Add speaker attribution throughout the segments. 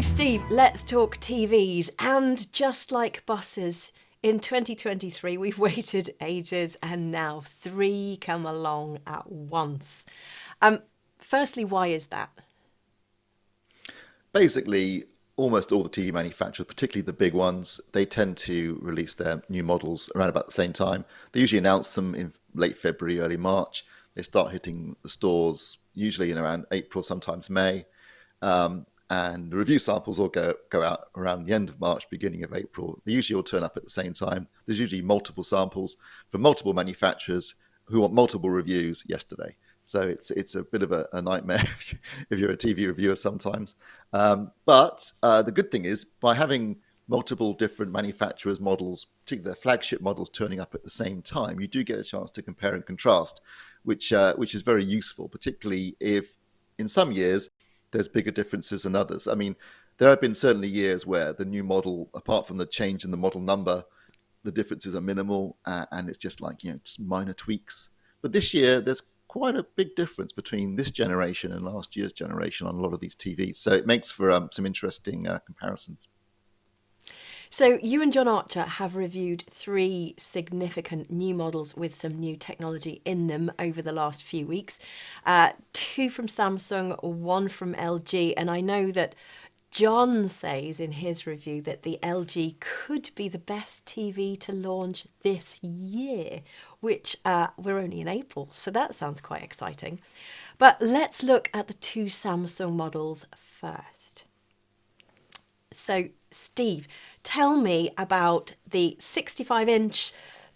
Speaker 1: Steve, let's talk TVs. And just like buses, in 2023, we've waited ages and now 3 come along at once. Firstly, why is that?
Speaker 2: Basically, almost all the TV manufacturers, particularly the big ones, they tend to release their new models around about the same time. They usually announce them in late February, early March. They start hitting the stores usually in around April, sometimes May. And the review samples all go out around the end of March, beginning of April. They usually all turn up at the same time. There's usually multiple samples from multiple manufacturers who want multiple reviews yesterday. So it's a bit of a nightmare if you're a TV reviewer sometimes. But the good thing is, by having multiple different manufacturers' models, particularly their flagship models, turning up at the same time, you do get a chance to compare and contrast, which is very useful, particularly if in some years there's bigger differences than others. I mean, there have been certainly years where the new model, apart from the change in the model number, the differences are minimal, and it's just like, just minor tweaks. But this year, there's quite a big difference between this generation and last year's generation on a lot of these TVs. So it makes for some interesting comparisons.
Speaker 1: So you and John Archer have reviewed 3 significant new models with some new technology in them over the last few weeks. 2 from Samsung, 1 from LG. And I know that John says in his review that the LG could be the best TV to launch this year, which we're only in April. So that sounds quite exciting. But let's look at the 2 Samsung models first. So, Steve, tell me about the 65-inch,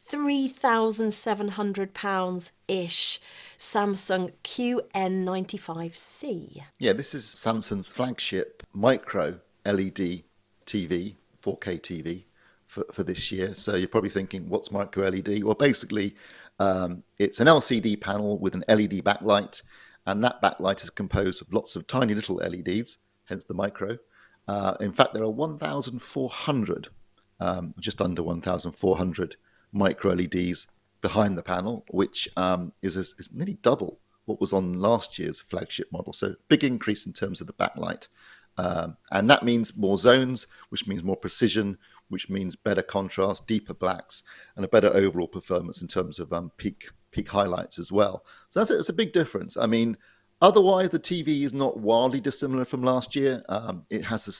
Speaker 1: £3,700-ish Samsung QN95C.
Speaker 2: Yeah, this is Samsung's flagship micro LED TV, 4K TV for this year. So you're probably thinking, what's micro LED? Well, basically, it's an LCD panel with an LED backlight, and that backlight is composed of lots of tiny little LEDs, hence the micro. In fact, there are 1,400, just under 1,400 micro LEDs behind the panel, which is nearly double what was on last year's flagship model. So big increase in terms of the backlight. And that means more zones, which means more precision, which means better contrast, deeper blacks, and a better overall performance in terms of peak highlights as well. So that's a big difference. I mean, otherwise, the TV is not wildly dissimilar from last year. It has a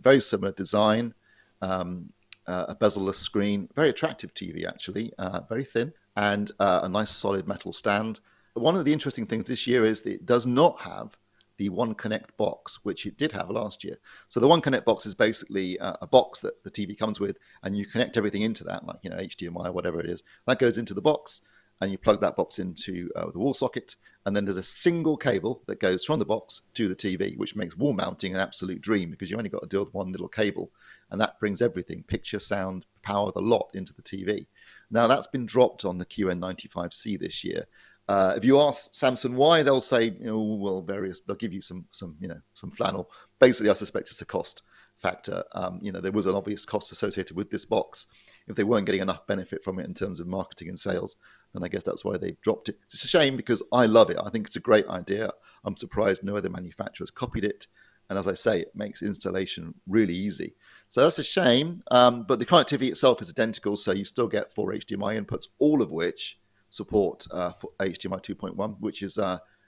Speaker 2: very similar design, a bezel-less screen, very attractive TV actually, very thin, and a nice solid metal stand. One of the interesting things this year is that it does not have the One Connect box, which it did have last year. So the One Connect box is basically a box that the TV comes with, and you connect everything into that, like HDMI or whatever it is. That goes into the box, and you plug that box into the wall socket, and then there's a single cable that goes from the box to the TV, which makes wall mounting an absolute dream because you only got to deal with one little cable, and that brings everything, picture, sound, power, the lot into the TV. Now that's been dropped on the QN95C this year. If you ask Samsung why, they'll say, well, they'll give you some flannel. Basically, I suspect it's a cost factor. There was an obvious cost associated with this box. If they weren't getting enough benefit from it in terms of marketing and sales, then I guess that's why they've dropped it. It's a shame because I love it. I think it's a great idea. I'm surprised no other manufacturers copied it. And as I say, it makes installation really easy. So that's a shame. But the connectivity itself is identical. So you still get 4 HDMI inputs, all of which support for HDMI 2.1, which is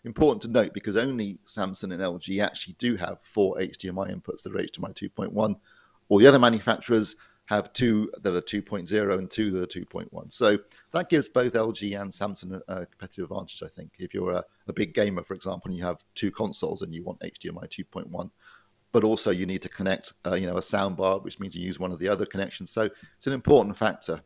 Speaker 2: important to note because only Samsung and LG actually do have 4 HDMI inputs that are HDMI 2.1. All the other manufacturers have 2 that are 2.0 and 2 that are 2.1. So that gives both LG and Samsung a competitive advantage, I think. If you're a big gamer, for example, and you have 2 consoles and you want HDMI 2.1, but also you need to connect a soundbar, which means you use one of the other connections. So it's an important factor.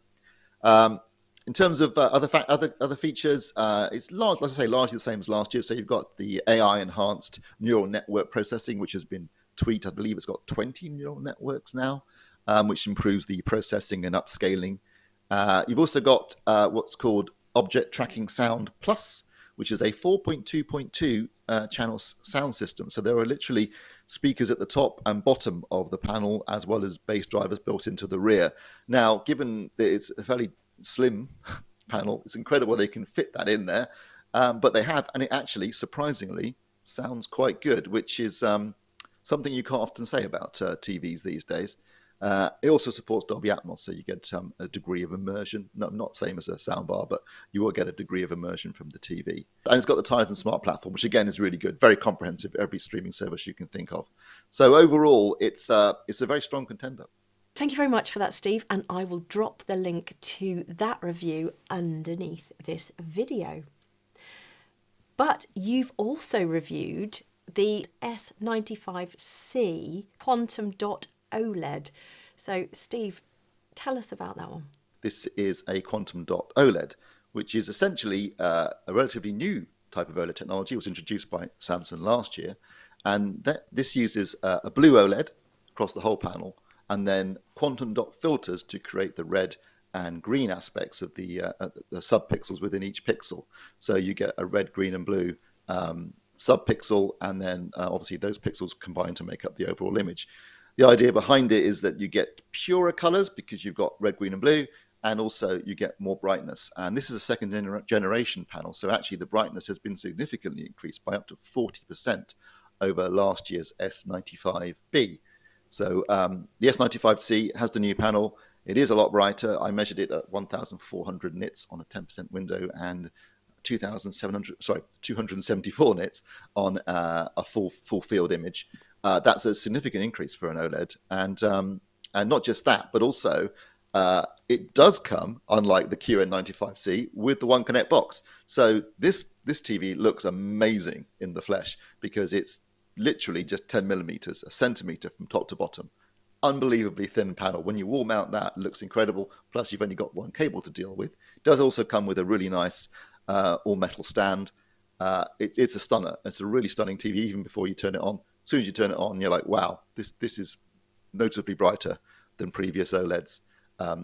Speaker 2: In terms of other features, it's largely the same as last year. So you've got the AI-enhanced neural network processing, which has been tweaked. I believe it's got 20 neural networks now, which improves the processing and upscaling. You've also got what's called Object Tracking Sound Plus, which is a 4.2.2 channel sound system. So there are literally speakers at the top and bottom of the panel, as well as bass drivers built into the rear. Now, given that it's a fairly slim panel, it's incredible they can fit that in there, but they have, and it actually surprisingly sounds quite good, which is something you can't often say about TVs these days. It also supports Dolby Atmos, so you get a degree of immersion. No, not same as a soundbar, but you will get a degree of immersion from the TV. And it's got the Tizen Smart platform, which again is really good, very comprehensive, every streaming service you can think of. So overall, it's a very strong contender.
Speaker 1: Thank you very much for that, Steve, and I will drop the link to that review underneath this video. But you've also reviewed the S95C Quantum Dot OLED. So, Steve, tell us about that one.
Speaker 2: This is a Quantum Dot OLED, which is essentially a relatively new type of OLED technology. It was introduced by Samsung last year, and this uses a blue OLED across the whole panel, and then quantum dot filters to create the red and green aspects of the subpixels within each pixel. So you get a red, green, and blue subpixel, and then obviously those pixels combine to make up the overall image. The idea behind it is that you get purer colors because you've got red, green, and blue, and also you get more brightness. And this is a second generation panel, so actually the brightness has been significantly increased by up to 40% over last year's S95B. So the S95C has the new panel. It is a lot brighter. I measured it at 1,400 nits on a 10% window and 274 nits on a full field image. That's a significant increase for an OLED, and not just that, but also it does come, unlike the QN95C, with the One Connect box. So this TV looks amazing in the flesh because it's literally just 10 millimeters, a centimeter from top to bottom. Unbelievably thin panel. When you wall mount that, it looks incredible. Plus, you've only got one cable to deal with. It does also come with a really nice all-metal stand. It's a stunner. It's a really stunning TV even before you turn it on. As soon as you turn it on, you're like, wow, this is noticeably brighter than previous OLEDs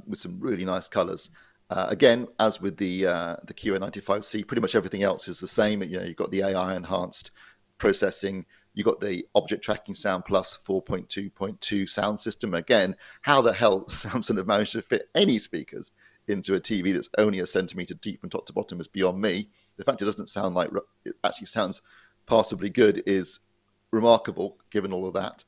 Speaker 2: with some really nice colors. Again, as with the QN95C, pretty much everything else is the same. You've got the AI enhanced processing. You got the Object Tracking Sound Plus 4.2.2 sound system. Again, how the hell Samsung have managed to fit any speakers into a TV that's only a centimeter deep from top to bottom is beyond me. The fact it doesn't sound like it actually sounds passably good is remarkable, given all of that.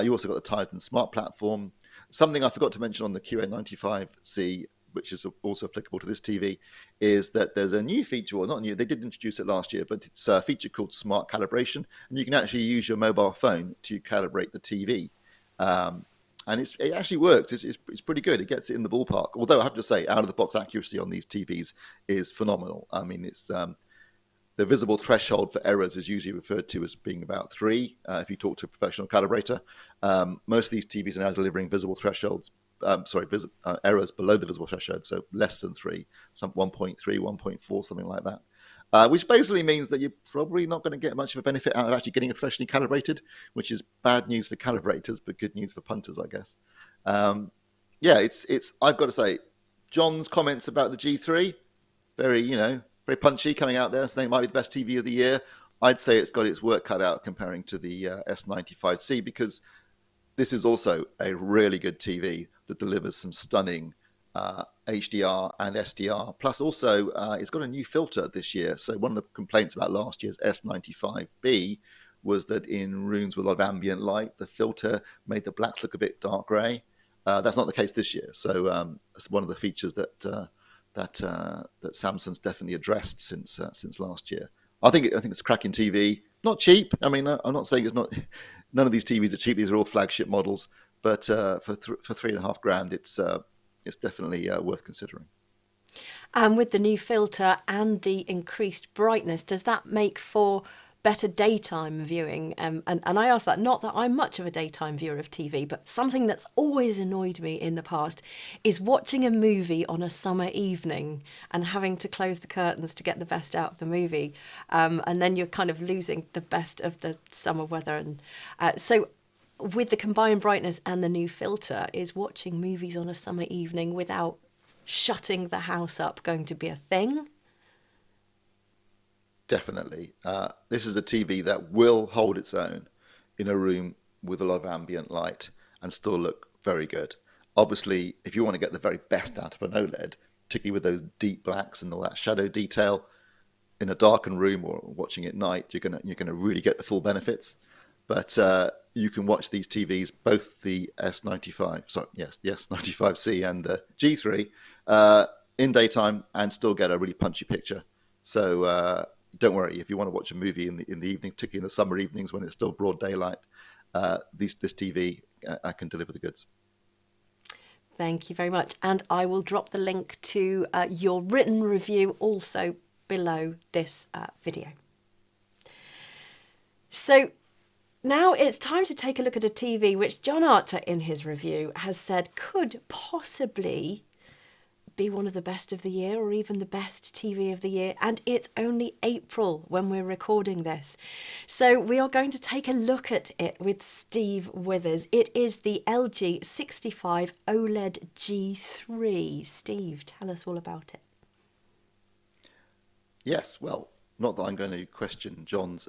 Speaker 2: You also got the Tizen Smart platform. Something I forgot to mention on the QN95C, which is also applicable to this TV, is that there's a new feature, or not new, they did introduce it last year, but it's a feature called Smart Calibration, and you can actually use your mobile phone to calibrate the TV. And it actually works. It's pretty good. It gets it in the ballpark. Although I have to say, out-of-the-box accuracy on these TVs is phenomenal. I mean, it's the visible threshold for errors is usually referred to as being about 3 if you talk to a professional calibrator. Most of these TVs are now delivering visible thresholds errors below the visible threshold, so less than 3, some 1.3, 1.4, something like that. Which basically means that you're probably not going to get much of a benefit out of actually getting it professionally calibrated, which is bad news for calibrators, but good news for punters, I guess. It's. I've got to say, John's comments about the G3, very punchy, coming out there, saying it might be the best TV of the year. I'd say it's got its work cut out comparing to the S95C, because this is also a really good TV that delivers some stunning HDR and SDR. Plus, also, it's got a new filter this year. So one of the complaints about last year's S95B was that in rooms with a lot of ambient light, the filter made the blacks look a bit dark grey. That's not the case this year. So it's one of the features that Samsung's definitely addressed since last year. I think it's a cracking TV. Not cheap. I mean, I'm not saying it's not. None of these TVs are cheap. These are all flagship models. But for $3,500, it's definitely worth considering.
Speaker 1: And with the new filter and the increased brightness, does that make for better daytime viewing? And I ask that, not that I'm much of a daytime viewer of TV, but something that's always annoyed me in the past is watching a movie on a summer evening and having to close the curtains to get the best out of the movie. And then you're kind of losing the best of the summer weather. And so with the combined brightness and the new filter, is watching movies on a summer evening without shutting the house up going to be a thing?
Speaker 2: Definitely. This is a TV that will hold its own in a room with a lot of ambient light and still look very good. Obviously, if you want to get the very best out of an OLED, particularly with those deep blacks and all that shadow detail, in a darkened room or watching at night, you're gonna really get the full benefits. but you can watch these TVs, both the the S95C and the G3, in daytime and still get a really punchy picture. So don't worry if you want to watch a movie in the evening, particularly in the summer evenings when it's still broad daylight. This TV can deliver the goods.
Speaker 1: Thank you very much. And I will drop the link to your written review also below this video. So now it's time to take a look at a TV which John Archer in his review has said could possibly be one of the best of the year or even the best TV of the year, and it's only April when we're recording this. So we are going to take a look at it with Steve Withers. It is the LG 65 OLED G3. Steve, tell us all about it.
Speaker 2: Yes, well, not that I'm going to question John's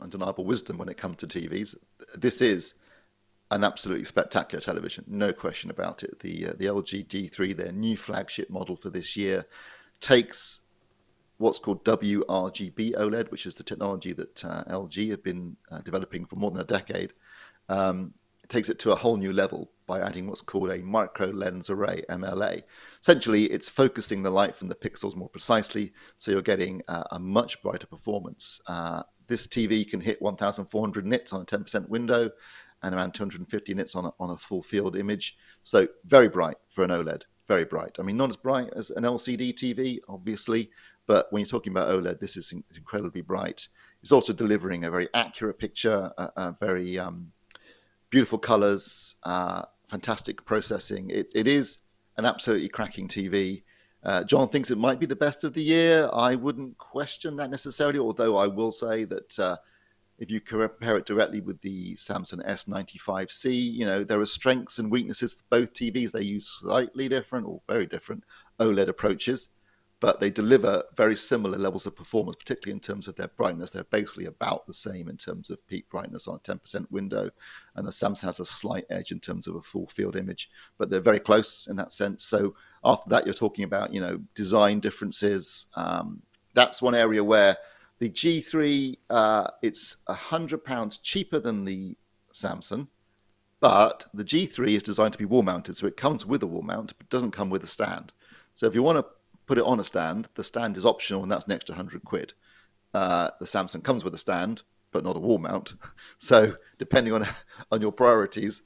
Speaker 2: undeniable wisdom when it comes to TVs. This is an absolutely spectacular television, no question about it. The LG G3, their new flagship model for this year, takes what's called WRGB OLED, which is the technology that LG have been developing for more than a decade. It takes it to a whole new level by adding what's called a micro lens array, MLA. Essentially, it's focusing the light from the pixels more precisely, so you're getting a much brighter performance. This TV can hit 1,400 nits on a 10% window, and around 250 nits on a full field image. So very bright for an OLED, very bright. I mean, not as bright as an LCD TV, obviously, but when you're talking about OLED, this is incredibly bright. It's also delivering a very accurate picture, a very beautiful colors, fantastic processing. It is an absolutely cracking TV. John thinks it might be the best of the year. I wouldn't question that necessarily, although I will say that if you compare it directly with the Samsung S95C, there are strengths and weaknesses for both TVs. They use slightly different or very different OLED approaches, but they deliver very similar levels of performance, particularly in terms of their brightness. They're basically about the same in terms of peak brightness on a 10% window, and the Samsung has a slight edge in terms of a full field image, but they're very close in that sense. So after that, you're talking about, design differences. That's one area where the G3, it's £100 cheaper than the Samsung, but the G3 is designed to be wall mounted, so it comes with a wall mount, but doesn't come with a stand. So if you want to put it on a stand, the stand is optional, and that's an extra £100. The Samsung comes with a stand, but not a wall mount. So depending on your priorities,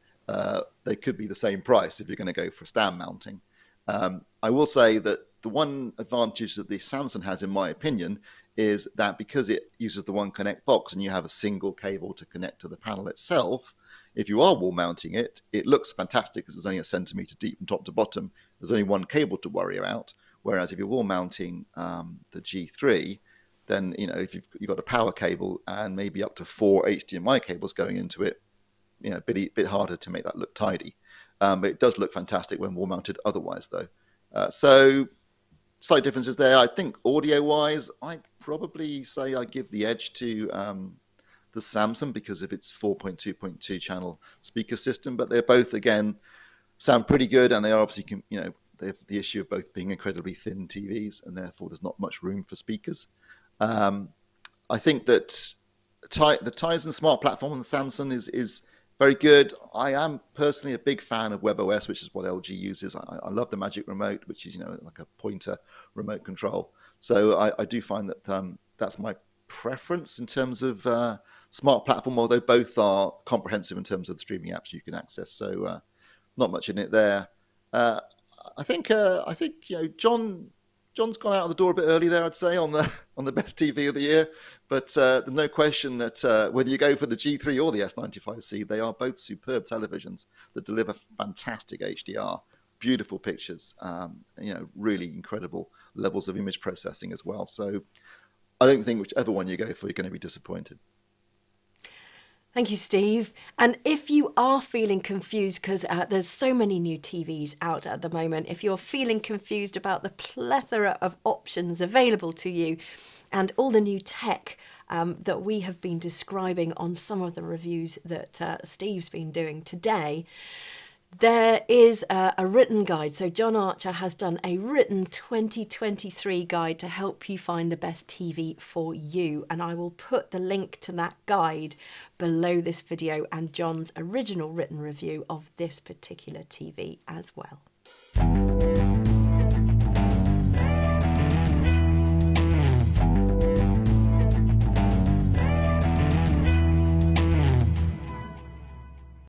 Speaker 2: they could be the same price if you're going to go for stand mounting. I will say that the one advantage that the Samsung has, in my opinion, is that because it uses the One Connect box and you have a single cable to connect to the panel itself, if you are wall mounting it, it looks fantastic because it's only a centimeter deep from top to bottom. There's only one cable to worry about. Whereas if you're wall mounting the G3, then if you've got a power cable and maybe up to 4 HDMI cables going into it, a bit harder to make that look tidy. But it does look fantastic when wall mounted otherwise, though. So slight differences there. I think audio-wise, I'd probably say I give the edge to the Samsung because of its 4.2.2 channel speaker system. But they're both, again, sound pretty good, and they are obviously, they have the issue of both being incredibly thin TVs, and therefore there's not much room for speakers. I think that the Tizen Smart Platform on the Samsung is very good. I am personally a big fan of WebOS, which is what LG uses. I love the Magic Remote, which is like a pointer remote control. So I do find that that's my preference in terms of smart platform, although both are comprehensive in terms of the streaming apps you can access. So not much in it there. I think John's gone out of the door a bit early there, I'd say, on the best TV of the year. But there's no question that whether you go for the G3 or the S95C, they are both superb televisions that deliver fantastic HDR, beautiful pictures, really incredible levels of image processing as well. So I don't think whichever one you go for, you're going to be disappointed.
Speaker 1: Thank you, Steve. And if you are feeling confused, because there's so many new TVs out at the moment, if you're feeling confused about the plethora of options available to you and all the new tech that we have been describing on some of the reviews that Steve's been doing today, There is a written guide. So John Archer has done a written 2023 guide to help you find the best TV for you. And I will put the link to that guide below this video and John's original written review of this particular TV as well.